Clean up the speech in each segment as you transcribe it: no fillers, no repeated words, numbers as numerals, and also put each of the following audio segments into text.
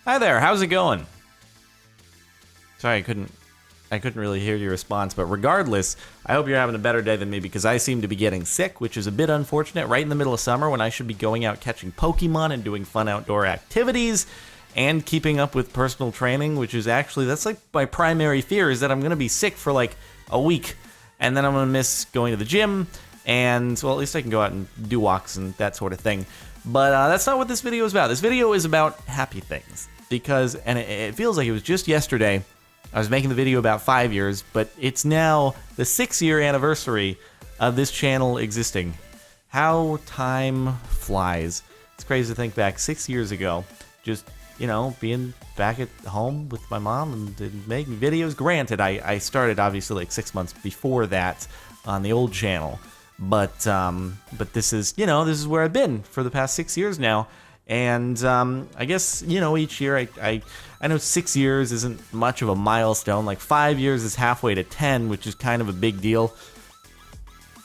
Hi there, how's it going? Sorry, I couldn't really hear your response, but regardless, I hope you're having a better day than me because I seem to be getting sick, which is a bit unfortunate right in the middle of summer when I should be going out catching Pokemon and doing fun outdoor activities and keeping up with personal training, which is actually, that's like my primary fear is that I'm going to be sick for like a week and then I'm going to miss going to the gym and, well, at least I can go out and do walks and that sort of thing. But that's not what this video is about. This video is about happy things because, and it feels like it was just yesterday, I was making the video about 5 years, but it's now the 6-year anniversary of this channel existing. How time flies. It's crazy to think back 6 years ago, just, you know, being back at home with my mom and making videos. Granted, I started obviously like 6 months before that on the old channel, but this is, you know, this is where I've been for the past 6 years now. And I guess, you know, each year I know 6 years isn't much of a milestone. Like 5 years is halfway to 10, which is kind of a big deal.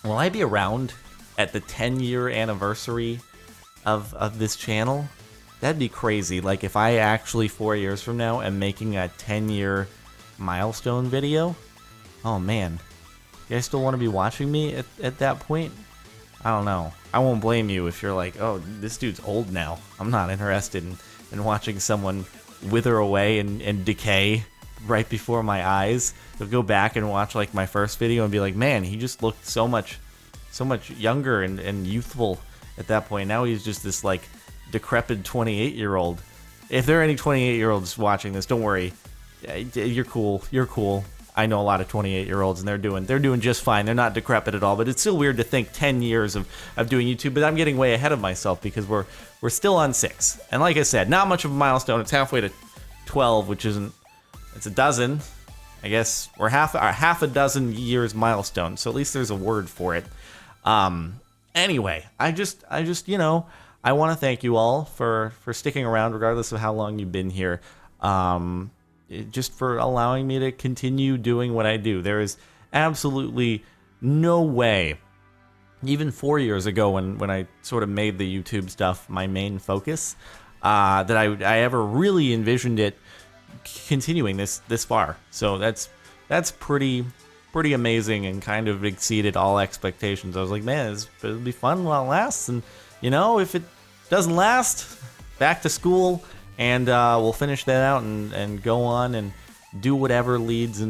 Will I be around at the 10-year anniversary of this channel? That'd be crazy. Like if I actually 4 years from now am making a 10-year milestone video. Oh man, you guys still want to be watching me at that point? I don't know. I won't blame you if you're like, oh, this dude's old now. I'm not interested in watching someone wither away and decay right before my eyes. You'll go back and watch like my first video and be like, man, he just looked so much younger and youthful at that point. Now he's just this like decrepit 28-year-old. If there are any 28-year-olds watching this, don't worry. You're cool. You're cool. I know a lot of 28-year-olds, and they're doing just fine. They're not decrepit at all, but it's still weird to think 10 years of doing YouTube, but I'm getting way ahead of myself because we're still on 6. And like I said, not much of a milestone. It's halfway to 12, which isn't, it's a dozen. I guess we're half a dozen years milestone, so at least there's a word for it. Anyway, I just you know, I want to thank you all for sticking around regardless of how long you've been here. Just for allowing me to continue doing what I do. There is absolutely no way, even 4 years ago when I sort of made the YouTube stuff my main focus, that I ever really envisioned it continuing this far. So that's pretty amazing and kind of exceeded all expectations. I was like, man, it'll be fun while it lasts, and you know, if it doesn't last, back to school. And we'll finish that out and go on and do whatever leads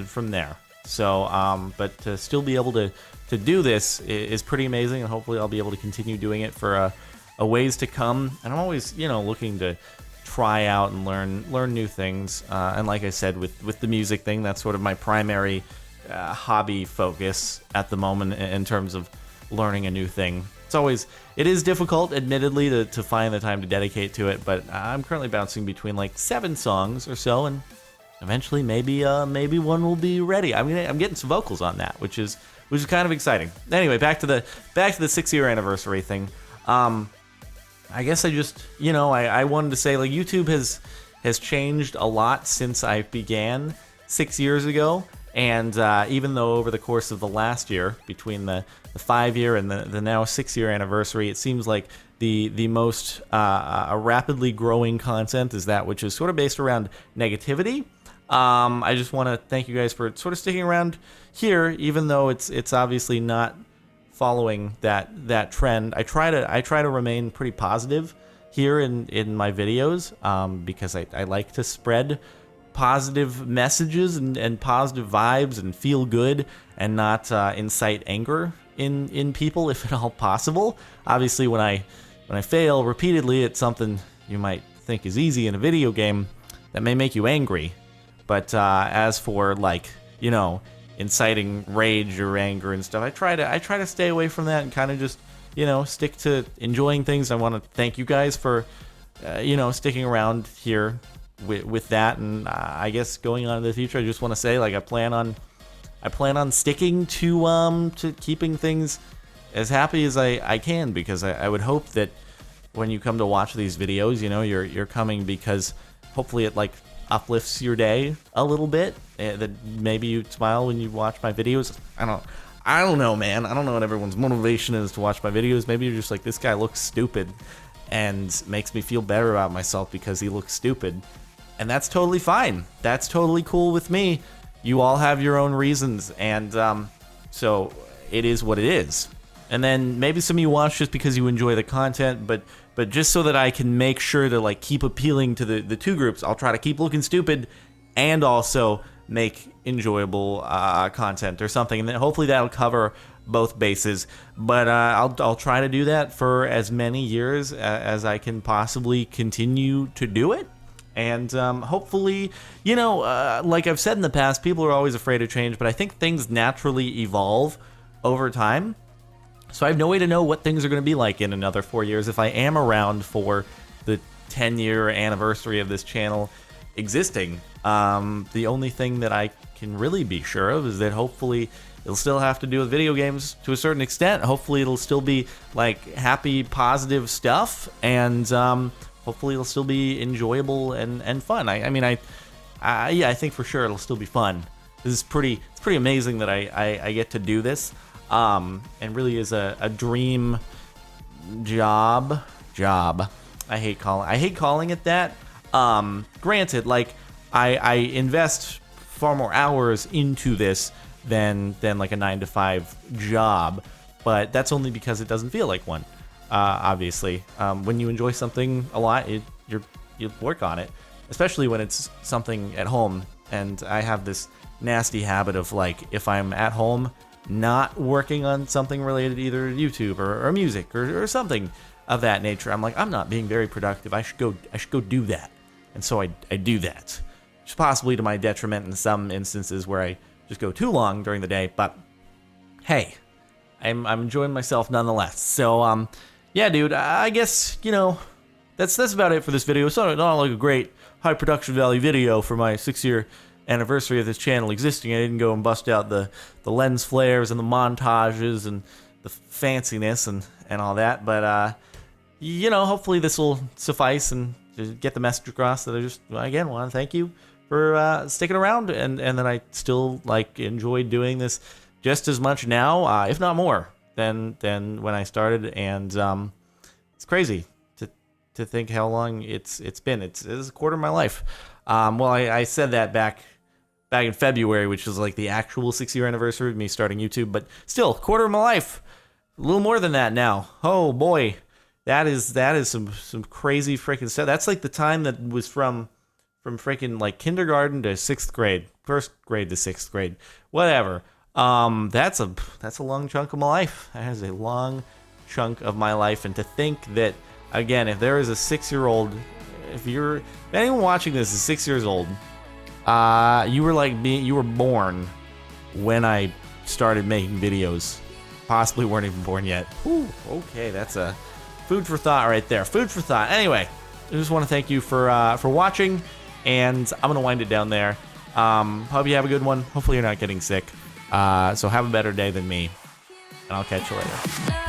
from there. So, but to still be able to do this is pretty amazing, and hopefully I'll be able to continue doing it for a ways to come. And I'm always, you know, looking to try out and learn new things. And like I said, with the music thing, that's sort of my primary hobby focus at the moment in terms of learning a new thing. It is difficult, admittedly, to find the time to dedicate to it, but I'm currently bouncing between like 7 songs or so, and eventually maybe one will be ready. I'm getting some vocals on that, which is kind of exciting. Anyway, back to the 6-year anniversary thing. I guess I just, you know, I wanted to say, like, YouTube has changed a lot since I began 6 years ago. And even though over the course of the last year, between the 5-year and the now 6-year anniversary, it seems like the most rapidly growing content is that which is sort of based around negativity. I just want to thank you guys for sort of sticking around here, even though it's obviously not following that trend. I try to remain pretty positive here in my videos because I like to spread positive messages and positive vibes and feel good and not incite anger in people if at all possible. Obviously, when I fail repeatedly at something you might think is easy in a video game, that may make you angry. But as for, like, you know, inciting rage or anger and stuff, I try to stay away from that and kind of just, you know, stick to enjoying things. I want to thank you guys for you know, sticking around here with that, and I guess going on in the future, I just want to say, like, I plan on sticking to keeping things as happy as I can, because I would hope that when you come to watch these videos, you know, you're coming because hopefully it like uplifts your day a little bit, that maybe you smile when you watch my videos. I don't know, man. I don't know what everyone's motivation is to watch my videos. Maybe you're just like, this guy looks stupid, and makes me feel better about myself because he looks stupid. And that's totally fine. That's totally cool with me. You all have your own reasons, and so it is what it is. And then maybe some of you watch just because you enjoy the content, but just so that I can make sure to like keep appealing to the two groups, I'll try to keep looking stupid and also make enjoyable content or something, and then hopefully that'll cover both bases. But I'll try to do that for as many years as I can possibly continue to do it. And hopefully, you know, like I've said in the past, people are always afraid of change, but I think things naturally evolve over time. So I have no way to know what things are going to be like in another 4 years if I am around for the 10-year anniversary of this channel existing. The only thing that I can really be sure of is that hopefully it'll still have to do with video games to a certain extent. Hopefully it'll still be like happy, positive stuff, and hopefully it'll still be enjoyable and fun. Yeah, I think for sure it'll still be fun. It's pretty amazing that I get to do this. And really is a dream job. I hate calling it that. Granted, like I invest far more hours into this than like a 9-to-5 job, but that's only because it doesn't feel like one. Obviously, when you enjoy something a lot, you work on it, especially when it's something at home. And I have this nasty habit of like, if I'm at home not working on something related to either YouTube or music or something of that nature, I'm like, I'm not being very productive. I should go do that. And so I do that, which possibly to my detriment in some instances where I just go too long during the day. But hey, I'm enjoying myself nonetheless. So yeah, dude, I guess, you know, that's about it for this video. It's not like a great high production value video for my 6-year anniversary of this channel existing. I didn't go and bust out the lens flares and the montages and the fanciness and all that, but you know, hopefully this will suffice and just get the message across that I just, again, want to thank you for sticking around, and that I still like enjoy doing this just as much now, if not more than when I started. And it's crazy to think how long it's been. It's a quarter of my life. Well, I said that back in February, which was like the actual 6-year anniversary of me starting YouTube, but still, quarter of my life. A little more than that now. Oh boy, that is some crazy freaking stuff. That's like the time that was from freaking like kindergarten to 6th grade, 1st grade to 6th grade, whatever. That's a long chunk of my life. That is a long chunk of my life, and to think that, again, if there is a 6-year-old, if anyone watching this is 6 years old, you were born when I started making videos. Possibly weren't even born yet. Whew, okay, that's a food for thought right there. Food for thought. Anyway, I just want to thank you for watching, and I'm gonna wind it down there. Hope you have a good one. Hopefully you're not getting sick. So have a better day than me, and I'll catch you later.